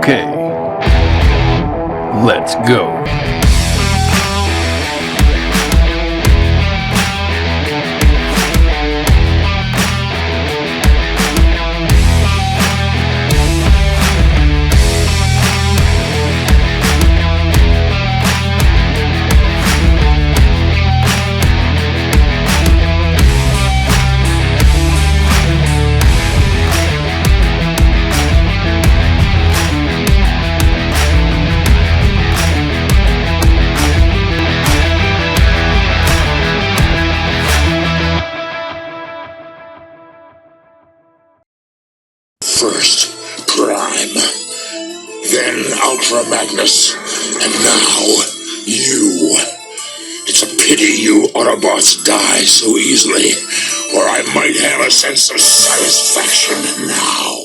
Okay, let's go. First, Prime, then Ultra Magnus, and now, you. It's a pity you Autobots die so easily, or I might have a sense of satisfaction now.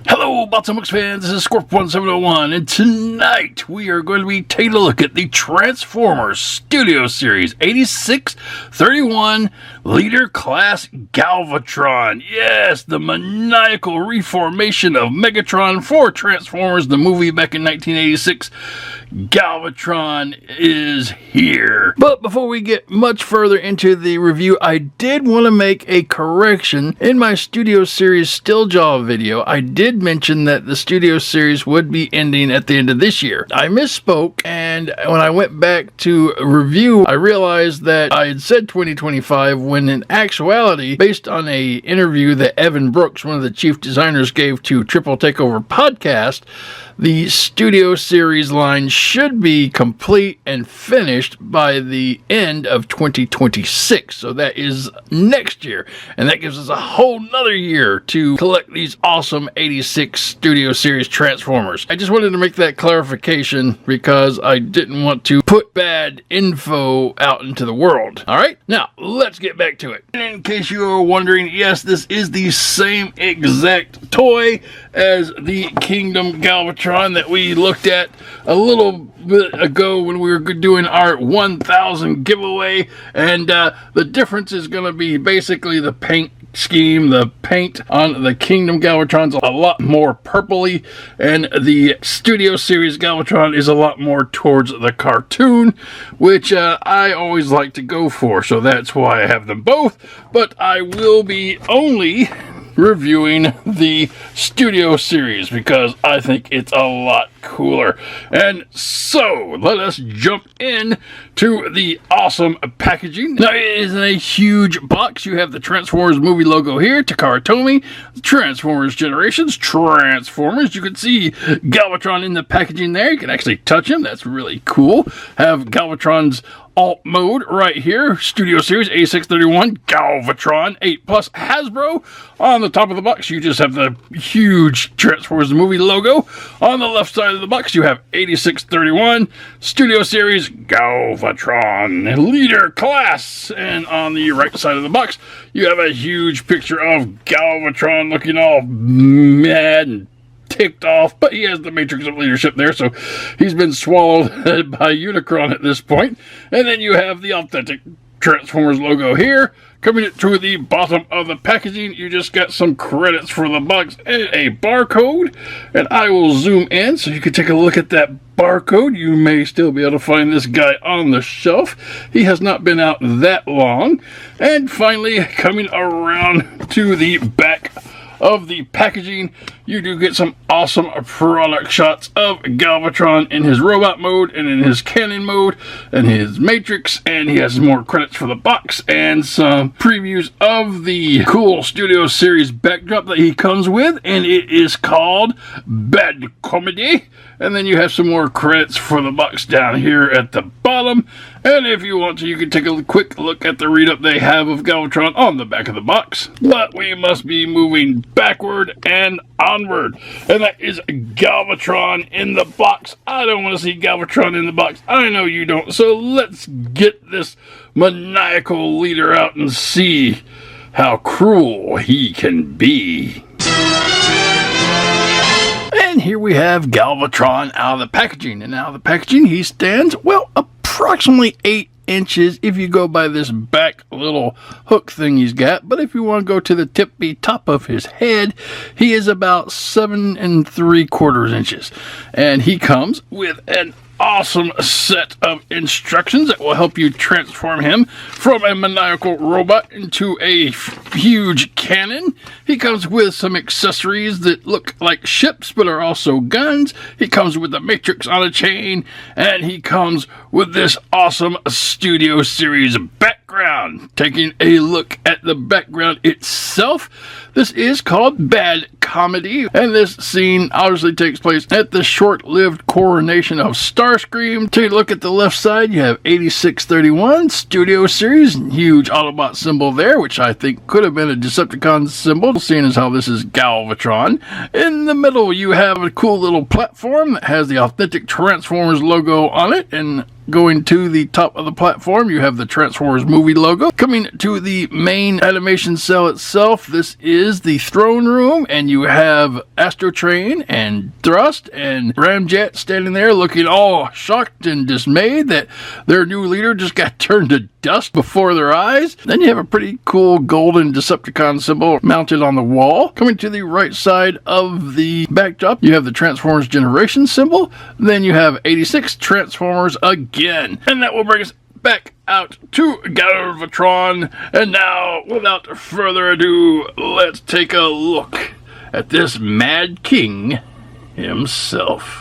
Hello, Bots and Books fans, this is Scorp1701, and tonight we are going to be taking a look at the Transformers Studio Series 8631 Leader Class Galvatron. Yes, the maniacal reformation of Megatron for Transformers, the movie back in 1986. Galvatron is here. But before we get much further into the review, I did want to make a correction. In my Studio Series Stilljaw video, I did mention that the Studio Series would be ending at the end of this year. I misspoke, and when I went back to review, I realized that I had said 2025 when in actuality, based on a interview that Evan Brooks, one of the chief designers, gave to Triple Takeover Podcast, the Studio Series line should be complete and finished by the end of 2026. So that is next year. And that gives us a whole nother year to collect these awesome 86 Studio Series Transformers. I just wanted to make that clarification because I didn't want to put bad info out into the world. Alright, now let's get back to it. And in case you are wondering, yes, this is the same exact toy as the Kingdom Galvatron that we looked at a little bit ago when we were doing our 1000 giveaway, and the difference is going to be basically the paint scheme. The paint on the Kingdom Galvatron's a lot more purpley, and the Studio Series Galvatron is a lot more towards the cartoon, which I always like to go for, so that's why I have them both. But I will be only reviewing the Studio Series because I think it's a lot cooler. And so let us jump in to the awesome packaging. Now, it is in a huge box. You have the Transformers movie logo here, Takara Tomy, Transformers Generations, Transformers. You can see Galvatron in the packaging there. You can actually touch him. That's really cool. Have Galvatron's alt mode right here, Studio Series A631 Galvatron 8 Plus Hasbro. On the top of the box, you just have the huge Transformers movie logo. On the left side of the box, you have 8631 Studio Series Galvatron Leader Class. And on the right side of the box, you have a huge picture of Galvatron looking all mad and ticked off, but he has the matrix of leadership there, so he's been swallowed by Unicron at this point. And then you have the authentic Transformers logo here. Coming to the bottom of the packaging, you just got some credits for the box and a barcode. And I will zoom in so you can take a look at that barcode. You may still be able to find this guy on the shelf. He has not been out that long. And finally, coming around to the back of the packaging, you do get some awesome product shots of Galvatron in his robot mode and in his cannon mode and his matrix, and he has more credits for the box and some previews of the cool Studio Series backdrop that he comes with, and it is called Bad Comedy. And then you have some more credits for the box down here at the bottom. And if you want to, you can take a quick look at the read-up they have of Galvatron on the back of the box. But we must be moving backward and onward. And that is Galvatron in the box. I don't want to see Galvatron in the box. I know you don't. So let's get this maniacal leader out and see how cruel he can be. And here we have Galvatron out of the packaging. And out of the packaging, he stands, well, approximately 8 inches if you go by this back little hook thing he's got. But if you want to go to the tippy top of his head, he is about 7 3/4 inches. And he comes with an awesome set of instructions that will help you transform him from a maniacal robot into a huge cannon. He comes with some accessories that look like ships but are also guns. He comes with a matrix on a chain, and he comes with this awesome Studio Series background. Taking a look at the background itself, this is called Bad Comedy, and this scene obviously takes place at the short-lived coronation of Starscream. Take a look at the left side, you have 8631 Studio Series, huge Autobot symbol there, which I think could have been a Decepticon symbol, seeing as how this is Galvatron. In the middle, you have a cool little platform that has the authentic Transformers logo on it, and going to the top of the platform, you have the Transformers movie logo. Coming to the main animation cell itself, this is the throne room, and you have Astrotrain and Thrust and Ramjet standing there looking all shocked and dismayed that their new leader just got turned to dust before their eyes. Then you have a pretty cool golden Decepticon symbol mounted on the wall. Coming to the right side of the backdrop, you have the Transformers Generation symbol. Then you have 86 Transformers again. And that will bring us back out to Galvatron. And now, without further ado, let's take a look at this Mad King himself.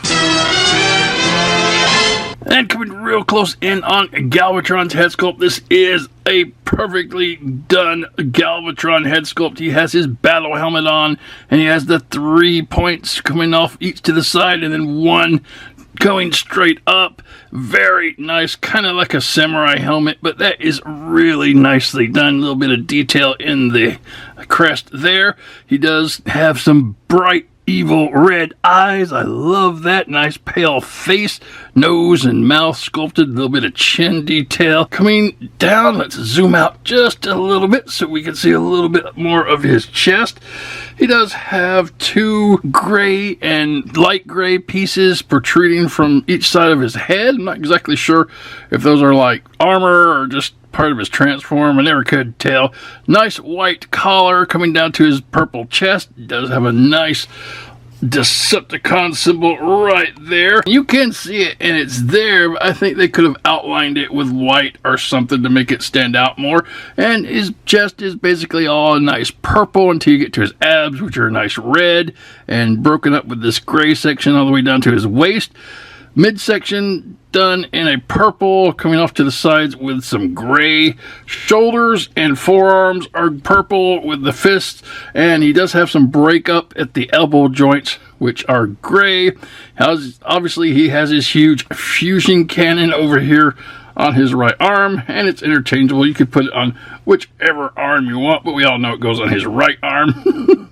And coming real close in on Galvatron's head sculpt, this is a perfectly done Galvatron head sculpt. He has his battle helmet on, and he has the 3 points coming off each to the side, and then one going straight up. Very nice, kind of like a samurai helmet, but that is really nicely done. A little bit of detail in the crest there. He does have some bright evil red eyes. I love that. Nice pale face, nose and mouth sculpted, a little bit of chin detail. Coming down, let's zoom out just a little bit so we can see a little bit more of his chest. He does have 2 gray and light gray pieces protruding from each side of his head. I'm not exactly sure if those are like armor or just part of his transform. I never could tell. Nice white collar coming down to his purple chest. He does have a nice Decepticon symbol right there. You can see it and it's there, but I think they could have outlined it with white or something to make it stand out more. And his chest is basically all a nice purple until you get to his abs, which are a nice red and broken up with this gray section all the way down to his waist. Midsection done in a purple, coming off to the sides with some gray. Shoulders and forearms are purple with the fists, and he does have some breakup at the elbow joints, which are gray. Obviously, he has his huge fusion cannon over here on his right arm, and it's interchangeable. You could put it on whichever arm you want, but we all know it goes on his right arm.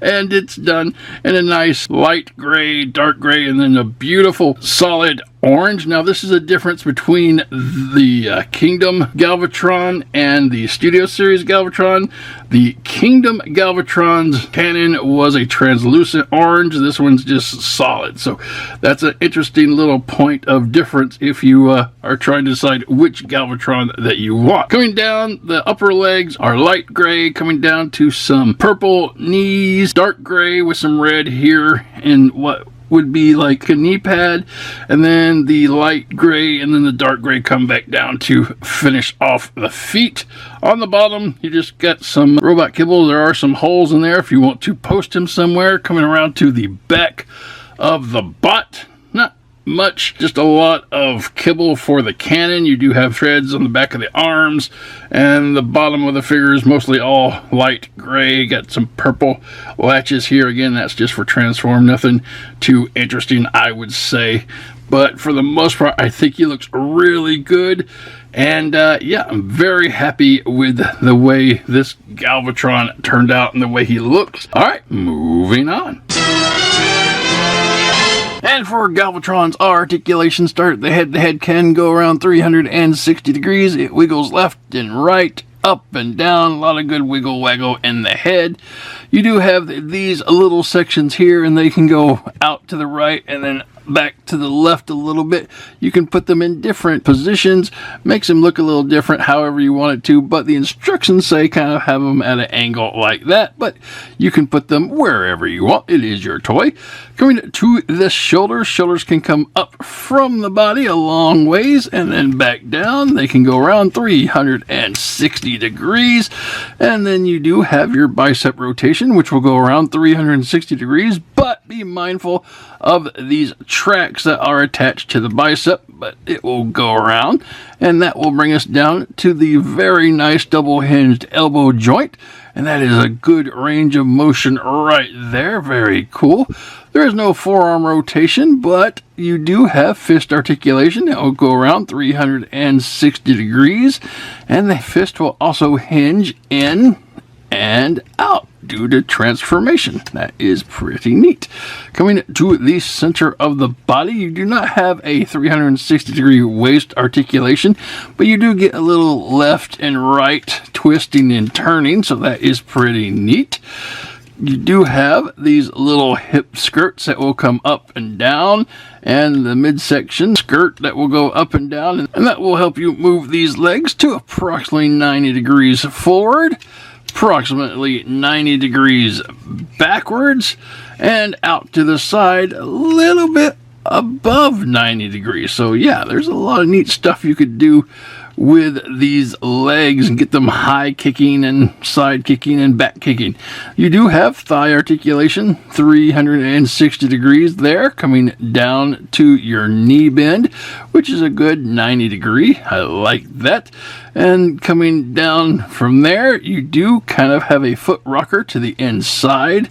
And it's done in a nice light gray, dark gray, and then a beautiful solid orange. Now, this is a difference between the Kingdom Galvatron and the Studio Series Galvatron. The Kingdom Galvatron's cannon was a translucent orange. This one's just solid. So that's an interesting little point of difference if you are trying to decide which Galvatron that you want. Coming down, the upper legs are light gray, coming down to some purple knees, dark gray with some red here, and what would be like a knee pad, and then the light gray and then the dark gray come back down to finish off the feet. On the bottom, you just got some robot kibble. There are some holes in there if you want to post him somewhere. Coming around to the back of the butt, not much, just a lot of kibble for the cannon. You do have threads on the back of the arms, and the bottom of the figure is mostly all light gray. Got some purple latches here. Again, that's just for transform. Nothing too interesting, I would say, but for the most part, I think he looks really good. And yeah, I'm very happy with the way this Galvatron turned out and the way he looks. All right, moving on. And for Galvatron's articulation start, the head can go around 360 degrees. It wiggles left and right, up and down. A lot of good wiggle waggle in the head. You do have these little sections here, and they can go out to the right and then back to the left a little bit. You can put them in different positions, makes them look a little different however you want it to, but the instructions say kind of have them at an angle like that, but you can put them wherever you want. It is your toy. Coming to the shoulders, shoulders can come up from the body a long ways and then back down. They can go around 360 degrees, and then you do have your bicep rotation, which will go around 360 degrees, but be mindful of these tracks that are attached to the bicep, but it will go around, and that will bring us down to the very nice double hinged elbow joint, and that is a good range of motion right there. Very cool. There is no forearm rotation, but you do have fist articulation. It will go around 360 degrees, and the fist will also hinge in and out due to transformation. That is pretty neat. Coming to the center of the body, you do not have a 360 degree waist articulation, but you do get a little left and right twisting and turning, so that is pretty neat. You do have these little hip skirts that will come up and down, and the midsection skirt that will go up and down, and that will help you move these legs to approximately 90 degrees forward, approximately 90 degrees backwards, and out to the side a little bit above 90 degrees. So yeah, there's a lot of neat stuff you could do with these legs and get them high kicking and side kicking and back kicking. You do have thigh articulation, 360 degrees there, coming down to your knee bend, which is a good 90 degree. I like that. And coming down from there, you do kind of have a foot rocker to the inside,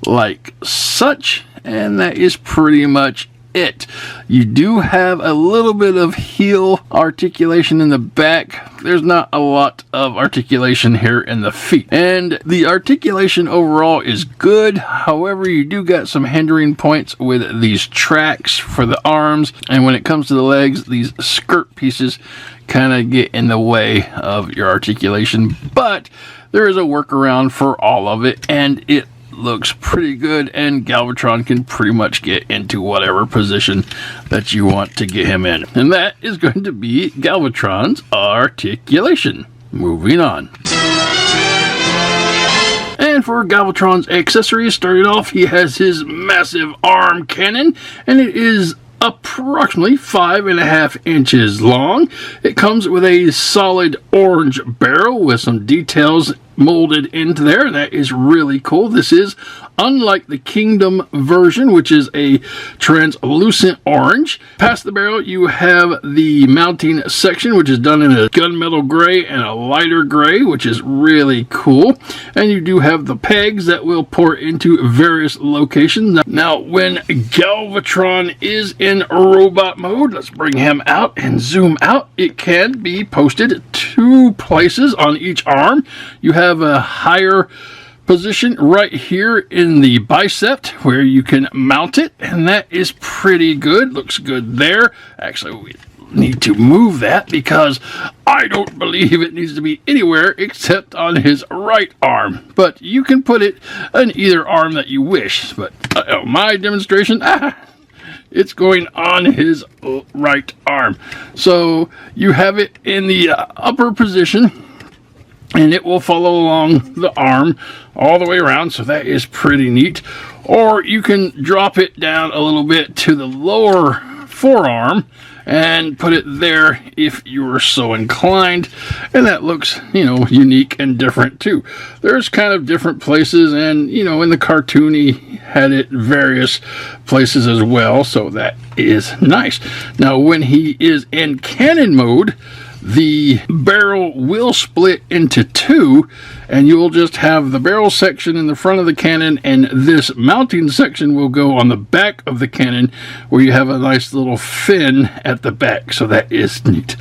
like such, and that is pretty much it. You do have a little bit of heel articulation in the back. There's not a lot of articulation here in the feet, and the articulation overall is good. However, you do got some hindering points with these tracks for the arms, and when it comes to the legs, these skirt pieces kind of get in the way of your articulation, but there is a workaround for all of it, and it looks pretty good, and Galvatron can pretty much get into whatever position that you want to get him in. And that is going to be Galvatron's articulation. Moving on. And for Galvatron's accessories, starting off, he has his massive arm cannon, and it is approximately 5.5 inches long. It comes with a solid orange barrel with some details molded into there. That is really cool. This is unlike the Kingdom version, which is a translucent orange. Past the barrel, you have the mounting section, which is done in a gunmetal gray and a lighter gray, which is really cool. And you do have the pegs that will port into various locations. Now, when Galvatron is in robot mode, let's bring him out and zoom out. It can be posted 2 places on each arm. You have a higher position right here in the bicep where you can mount it, and that is pretty good. Looks good there. Actually, we need to move that because I don't believe it needs to be anywhere except on his right arm, but you can put it on either arm that you wish. But my demonstration, it's going on his right arm. So you have it in the upper position, and it will follow along the arm all the way around, so that is pretty neat. Or you can drop it down a little bit to the lower forearm and put it there if you were so inclined, and that looks, unique and different too. There's kind of different places, and in the cartoon he had it various places as well, so that is nice. Now, when he is in cannon mode, the barrel will split into 2, and you'll just have the barrel section in the front of the cannon, and this mounting section will go on the back of the cannon, where you have a nice little fin at the back. So that is neat.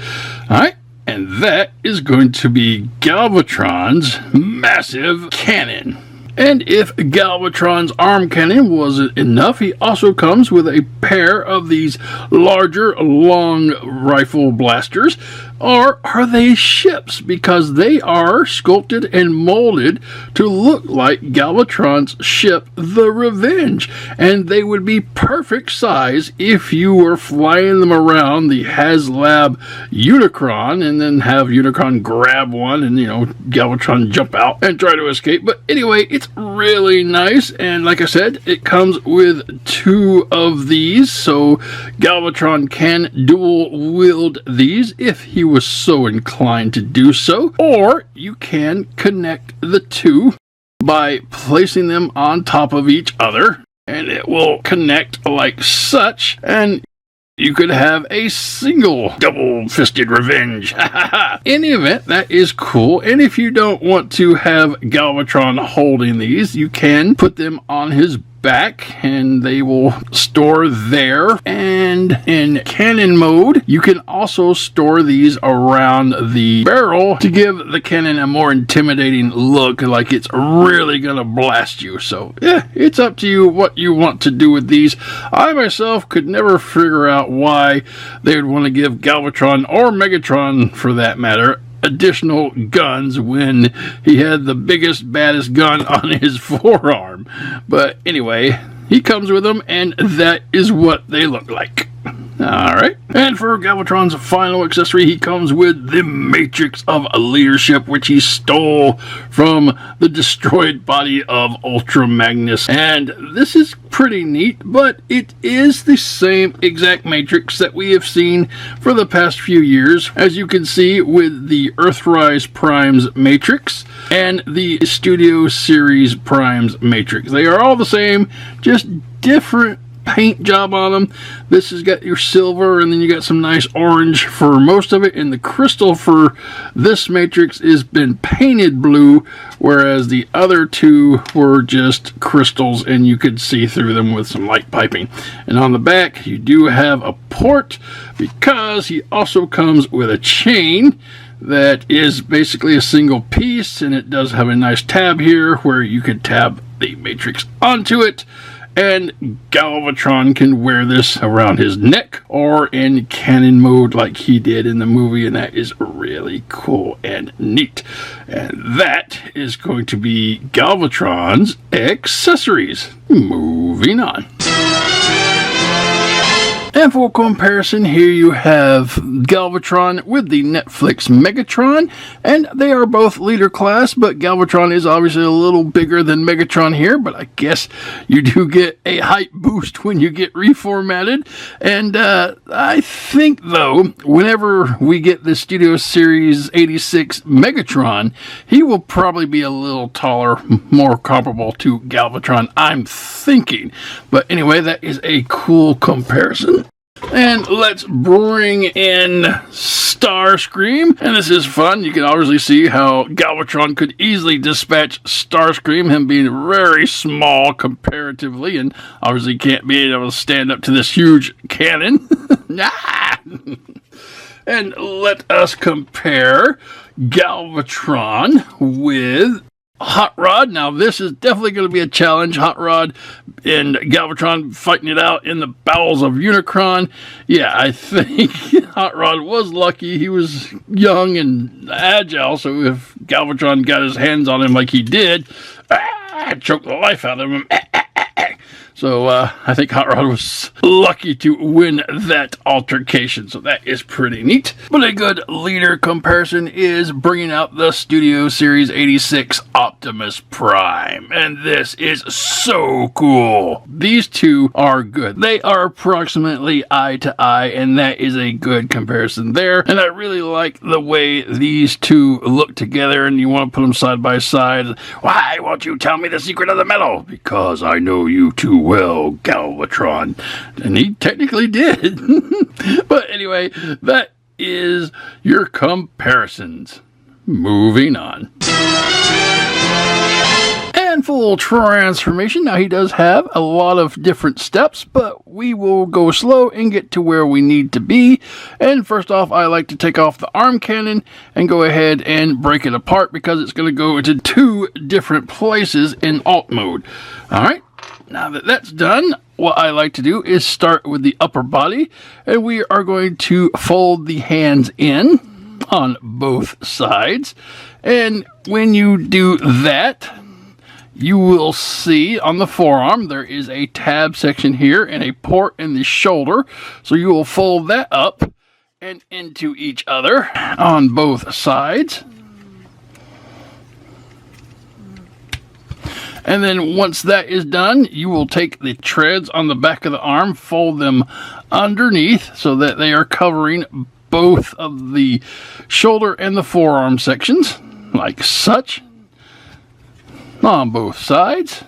All right, and that is going to be Galvatron's massive cannon. And if Galvatron's arm cannon wasn't enough, he also comes with a pair of these larger long rifle blasters. Or are they ships? Because they are sculpted and molded to look like Galvatron's ship, the Revenge. And they would be perfect size if you were flying them around the HasLab Unicron and then have Unicron grab one and, Galvatron jump out and try to escape. But anyway, it's really nice. And like I said, it comes with 2 of these. So Galvatron can dual wield these if he was so inclined to do so, or you can connect the 2 by placing them on top of each other, and it will connect like such, and you could have a single double-fisted Revenge. In the event, that is cool. And if you don't want to have Galvatron holding these, you can put them on his back and they will store there. And in cannon mode, you can also store these around the barrel to give the cannon a more intimidating look, like it's really gonna blast you. So yeah, it's up to you what you want to do with these. I myself could never figure out why they would want to give Galvatron, or Megatron for that matter, additional guns when he had the biggest, baddest gun on his forearm. But anyway, he comes with them, and that is what they look like. Alright, and for Galvatron's final accessory, he comes with the Matrix of Leadership, which he stole from the destroyed body of Ultra Magnus. And this is pretty neat, but it is the same exact Matrix that we have seen for the past few years, as you can see with the Earthrise Primes Matrix and the Studio Series Primes Matrix. They are all the same, just different paint job on them. This has got your silver, and then you got some nice orange for most of it, and the crystal for this Matrix has been painted blue, whereas the other 2 were just crystals and you could see through them with some light piping. And on the back you do have a port, because he also comes with a chain that is basically a single piece, and it does have a nice tab here where you could tab the Matrix onto it. And Galvatron can wear this around his neck or in cannon mode like he did in the movie, and that is really cool and neat. And that is going to be Galvatron's accessories. Moving on. And for comparison, here you have Galvatron with the Netflix Megatron, and they are both leader class, but Galvatron is obviously a little bigger than Megatron here, but I guess you do get a height boost when you get reformatted. And I think, though, whenever we get the Studio Series 86 Megatron, he will probably be a little taller, more comparable to Galvatron, I'm thinking. But anyway, that is a cool comparison. And let's bring in Starscream. And this is fun. You can obviously see how Galvatron could easily dispatch Starscream, him being very small comparatively, and obviously can't be able to stand up to this huge cannon. And let us compare Galvatron with Hot Rod. Now, this is definitely going to be a challenge. Hot Rod and Galvatron fighting it out in the bowels of Unicron. Yeah, I think Hot Rod was lucky. He was young and agile, so if Galvatron got his hands on him like he did, choked the life out of him. So I think Hot Rod was lucky to win that altercation. So that is pretty neat. But a good leader comparison is bringing out the Studio Series 86 Optimus Prime. And this is so cool. These 2 are good. They are approximately eye to eye, and that is a good comparison there. And I really like the way these 2 look together, and you want to put them side by side. Why won't you tell me the secret of the metal? Because I know you too well, Galvatron. And he technically did. But anyway, that is your comparisons. Moving on. And full transformation. Now, he does have a lot of different steps, but we will go slow and get to where we need to be. And first off, I like to take off the arm cannon and go ahead and break it apart, because it's going to go into 2 different places in alt mode. Alright, now that that's done, what I like to do is start with the upper body, and we are going to fold the hands in. on both sides. And when you do that, you will see on the forearm there is a tab section here and a port in the shoulder. So you will fold that up and into each other on both sides. And then once that is done, you will take the treads on the back of the arm, fold them underneath so that they are covering both of the shoulder and the forearm sections, like such, on both sides.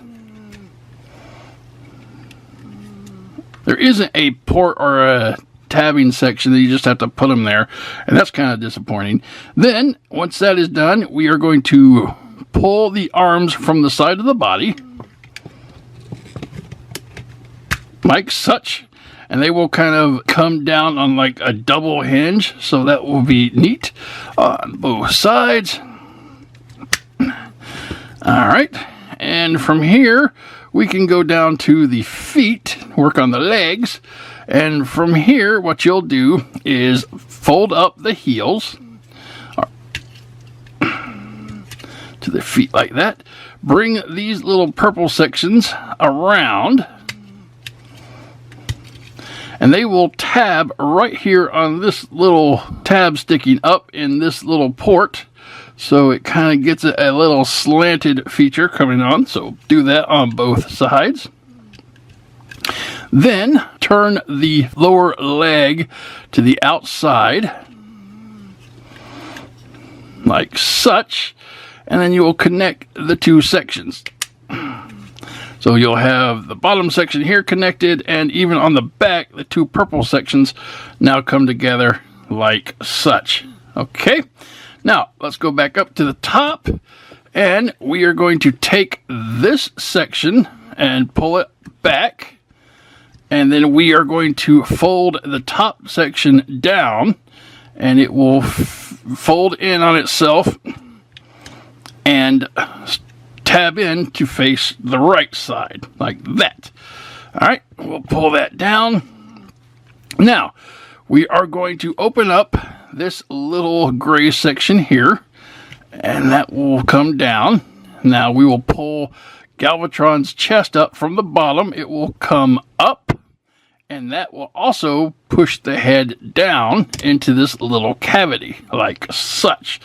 There isn't a port or a tabbing section that you just have to put them there, and that's kind of disappointing. Then, once that is done, we are going to pull the arms from the side of the body, like such, and they will kind of come down on like a double hinge, so that will be neat on both sides. Alright, and from here we can go down to the feet, work on the legs, and from here what you'll do is fold up the heels to the feet like that. Bring these little purple sections around, and they will tab right here on this little tab sticking up in this little port. So it kind of gets a little slanted feature coming on. So do that on both sides. Then turn the lower leg to the outside, like such. And then you will connect the two sections. So you'll have the bottom section here connected, and even on the back, the two purple sections now come together like such. Okay. Now, let's go back up to the top, and we are going to take this section and pull it back, and then we are going to fold the top section down, and it will fold in on itself and tab in to face the right side, like that. Alright, we'll pull that down. Now, we are going to open up this little gray section here, and that will come down. Now we will pull Galvatron's chest up from the bottom. It will come up, and that will also push the head down into this little cavity, like such.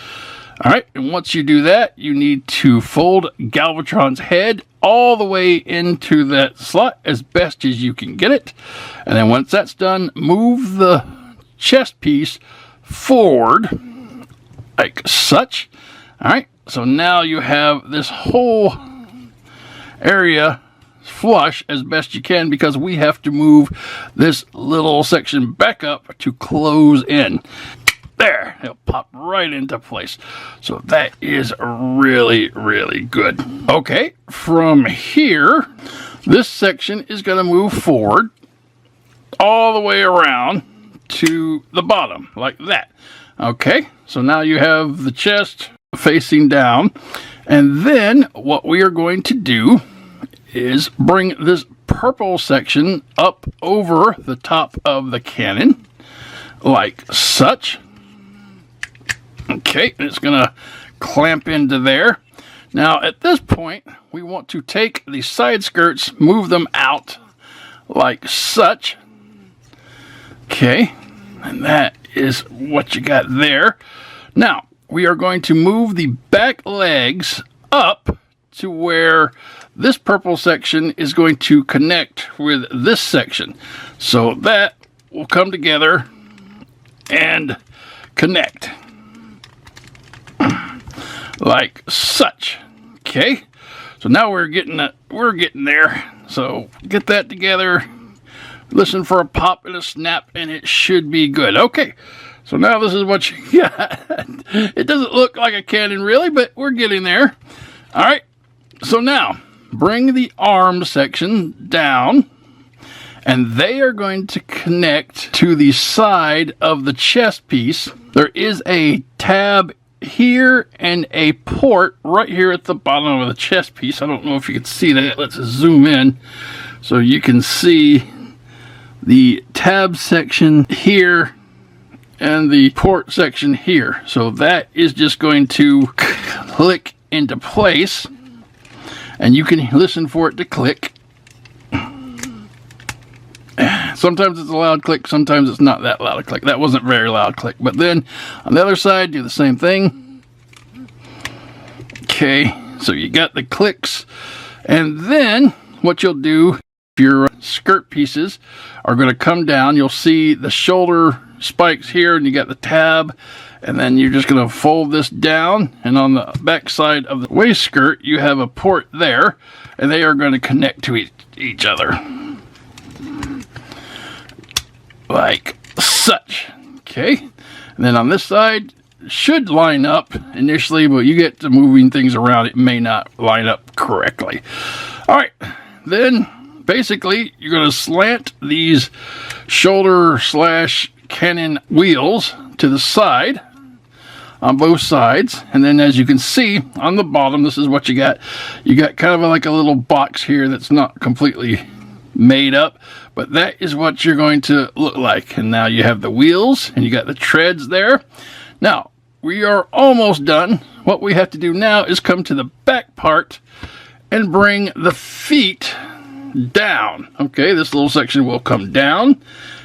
Alright, and once you do that, you need to fold Galvatron's head all the way into that slot as best as you can get it. And then once that's done, move the chest piece forward, like such. Alright, so now you have this whole area flush as best you can, because we have to move this little section back up to close in. There, it'll pop right into place. So that is really, really good. Okay, from here, this section is going to move forward all the way around to the bottom, like that. Okay, so now you have the chest facing down, and then what we are going to do is bring this purple section up over the top of the cannon, like such. Okay, and it's going to clamp into there. Now, at this point, we want to take the side skirts, move them out like such. Okay, and that is what you got there. Now, we are going to move the back legs up to where this purple section is going to connect with this section. So that will come together and connect like such. Okay, so now we're getting there. So get that together, listen for a pop and a snap, and it should be good. Okay, so now this is what you got. It doesn't look like a cannon really, but we're getting there. All right, so now bring the arm section down, and they are going to connect to the side of the chest piece. There is a tab here and a port right here at the bottom of the chest piece. I don't know if you can see that. Let's zoom in so you can see the tab section here and the port section here. So that is just going to click into place, and you can listen for it to click. Sometimes it's a loud click, sometimes it's not that loud a click. That wasn't very loud click. But then on the other side, do the same thing. Okay, so you got the clicks, and then what you'll do, your skirt pieces are going to come down. You'll see the shoulder spikes here, and you got the tab, and then you're just going to fold this down, and on the back side of the waist skirt you have a port there, and they are going to connect to each other like such. Okay, and then on this side should line up initially, but you get to moving things around, it may not line up correctly. All right, then basically you're going to slant these shoulder / cannon wheels to the side on both sides, and then as you can see on the bottom, this is what you got. You got kind of like a little box here that's not completely made up, but that is what you're going to look like. And now you have the wheels and you got the treads there. Now we are almost done. What we have to do now is come to the back part and bring the feet down. Okay, this little section will come down,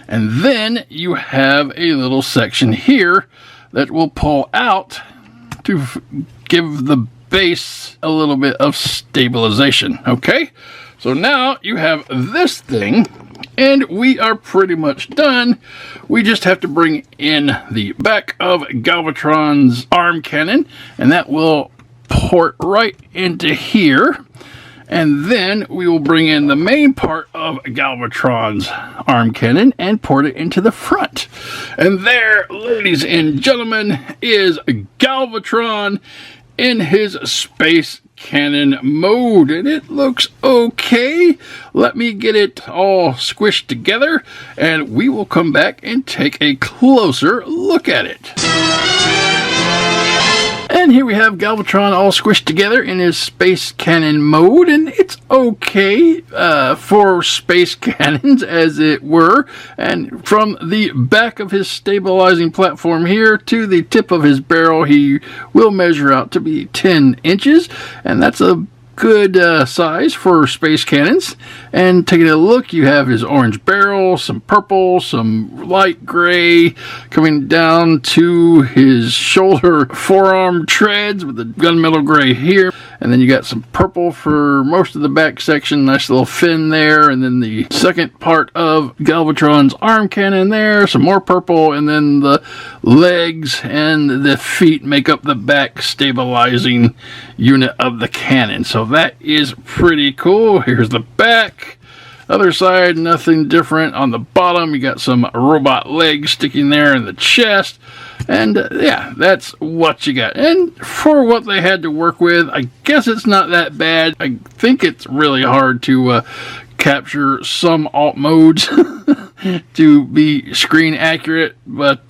and then you have a little section here that will pull out to give the base a little bit of stabilization. Okay, so now you have this thing, and we are pretty much done. We just have to bring in the back of Galvatron's arm cannon, and that will port right into here. And then we will bring in the main part of Galvatron's arm cannon and port it into the front. And there, ladies and gentlemen, is Galvatron in his space cannon mode. And it looks okay. Let me get it all squished together, and we will come back and take a closer look at it. And here we have Galvatron all squished together in his space cannon mode, and it's okay for space cannons, as it were. And from the back of his stabilizing platform here to the tip of his barrel, he will measure out to be 10 inches, and that's a good size for space cannons. And taking a look, you have his orange barrel, some purple, some light gray, coming down to his shoulder forearm treads with the gunmetal gray here, and then you got some purple for most of the back section, nice little fin there, and then the second part of Galvatron's arm cannon there, some more purple, and then the legs and the feet make up the back stabilizing unit of the cannon. So that is pretty cool. Here's the back. Other side, nothing different. On the bottom, you got some robot legs sticking there in the chest. And yeah, that's what you got. And for what they had to work with, I guess it's not that bad. I think it's really hard to capture some alt modes to be screen accurate, but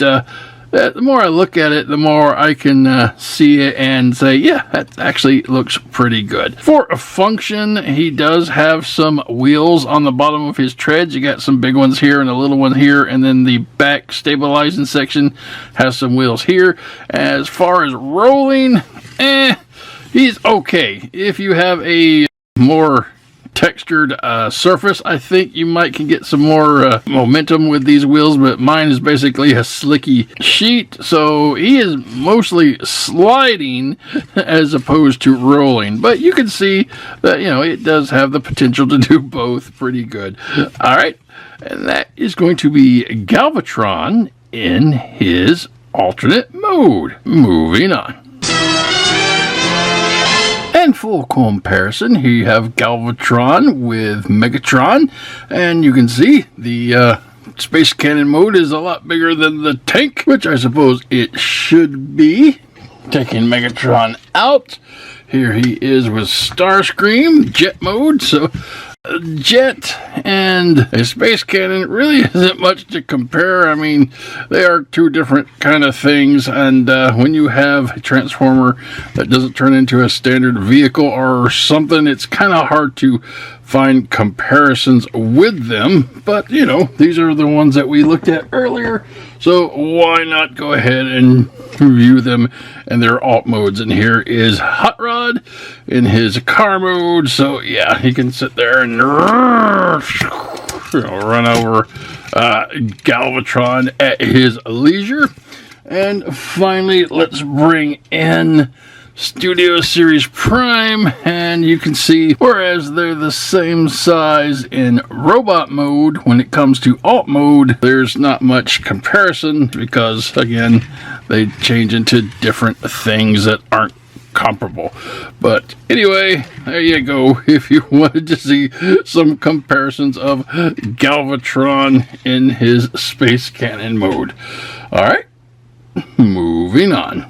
the more I look at it, the more I can see it and say, yeah, that actually looks pretty good. For a function, he does have some wheels on the bottom of his treads. You got some big ones here and a little one here, and then the back stabilizing section has some wheels here. As far as rolling, he's okay. If you have a more textured surface, I think you might can get some more momentum with these wheels, but mine is basically a slicky sheet, so he is mostly sliding as opposed to rolling. But you can see that, you know, it does have the potential to do both pretty good. All right, and that is going to be Galvatron in his alternate mode. Moving on. And full comparison, here you have Galvatron with Megatron, and you can see the space cannon mode is a lot bigger than the tank, which I suppose it should be. Taking Megatron out, here he is with Starscream, jet mode. So jet and a space cannon really isn't much to compare. I mean, they are two different kind of things, and when you have a transformer that doesn't turn into a standard vehicle or something, it's kind of hard to find comparisons with them, but you know, these are the ones that we looked at earlier, so why not go ahead and review them in their alt modes. And here is Hot Rod in his car mode, so yeah, he can sit there and run over Galvatron at his leisure. And finally, let's bring in Studio Series Prime, and you can see, whereas they're the same size in robot mode, when it comes to alt mode, there's not much comparison because, again, they change into different things that aren't comparable. But anyway, there you go. If you wanted to see some comparisons of Galvatron in his Space Cannon mode. Alright, moving on.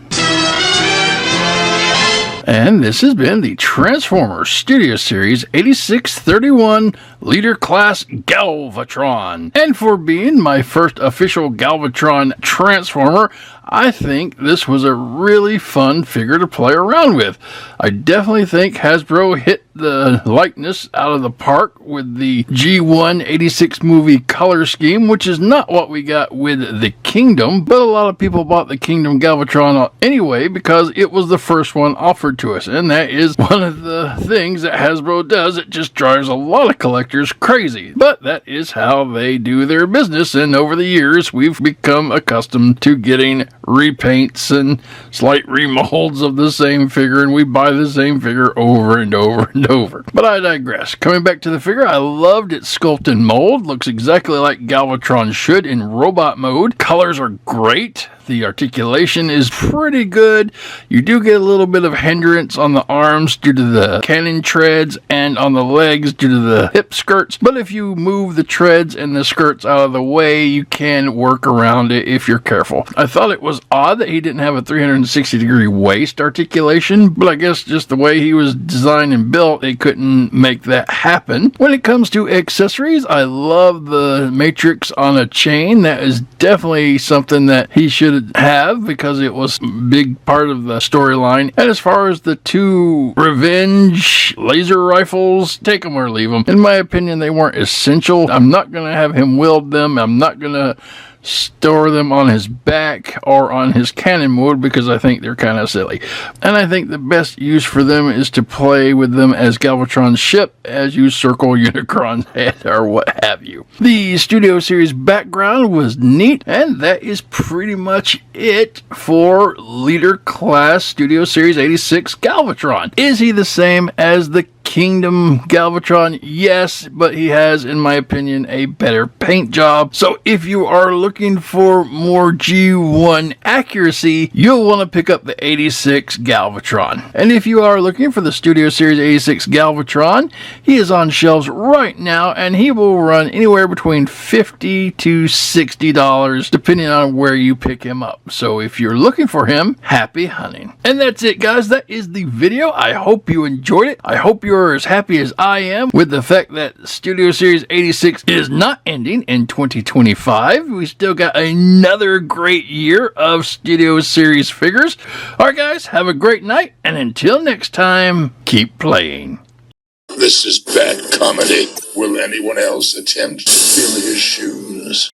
And this has been the Transformers Studio Series 8631 Leader Class Galvatron. And for being my first official Galvatron Transformer, I think this was a really fun figure to play around with. I definitely think Hasbro hit the likeness out of the park with the G1 86 movie color scheme, which is not what we got with the Kingdom, but a lot of people bought the Kingdom Galvatron anyway because it was the first one offered to us, and that is one of the things that Hasbro does. It just drives a lot of collectors crazy, but that is how they do their business, and over the years we've become accustomed to getting repaints and slight remolds of the same figure, and we buy the same figure over and over and over. But I digress. Coming back to the figure, I loved its sculpt and mold. Looks exactly like Galvatron should in robot mode. Colors are great. The articulation is pretty good. You do get a little bit of hindrance on the arms due to the cannon treads and on the legs due to the hip skirts. But if you move the treads and the skirts out of the way, you can work around it if you're careful. I thought it was odd that he didn't have a 360-degree waist articulation, but I guess just the way he was designed and built, they couldn't make that happen. When it comes to accessories, I love the Matrix on a chain. That is definitely something that he should have because it was a big part of the storyline. And as far as the two Revenge laser rifles, take them or leave them. In my opinion, they weren't essential. I'm not going to have him wield them. I'm not going to store them on his back or on his cannon mode because I think they're kind of silly. And I think the best use for them is to play with them as Galvatron's ship as you circle Unicron's head or what have you. The Studio Series background was neat, and that is pretty much it for Leader Class Studio Series 86 Galvatron. Is he the same as the Kingdom Galvatron? Yes, but he has, in my opinion, a better paint job. So if you are looking for more G1 accuracy, you'll want to pick up the 86 Galvatron. And if you are looking for the Studio Series 86 Galvatron, he is on shelves right now, and he will run anywhere between $50 to $60 depending on where you pick him up. So if you're looking for him, happy hunting. And that's it, guys. That is the video. I hope you enjoyed it. I hope you're as happy as I am with the fact that Studio Series 86 is not ending in 2025. We still got another great year of Studio Series figures. Alright guys, have a great night, and until next time, keep playing. This is bad comedy. Will anyone else attempt to fill his shoes?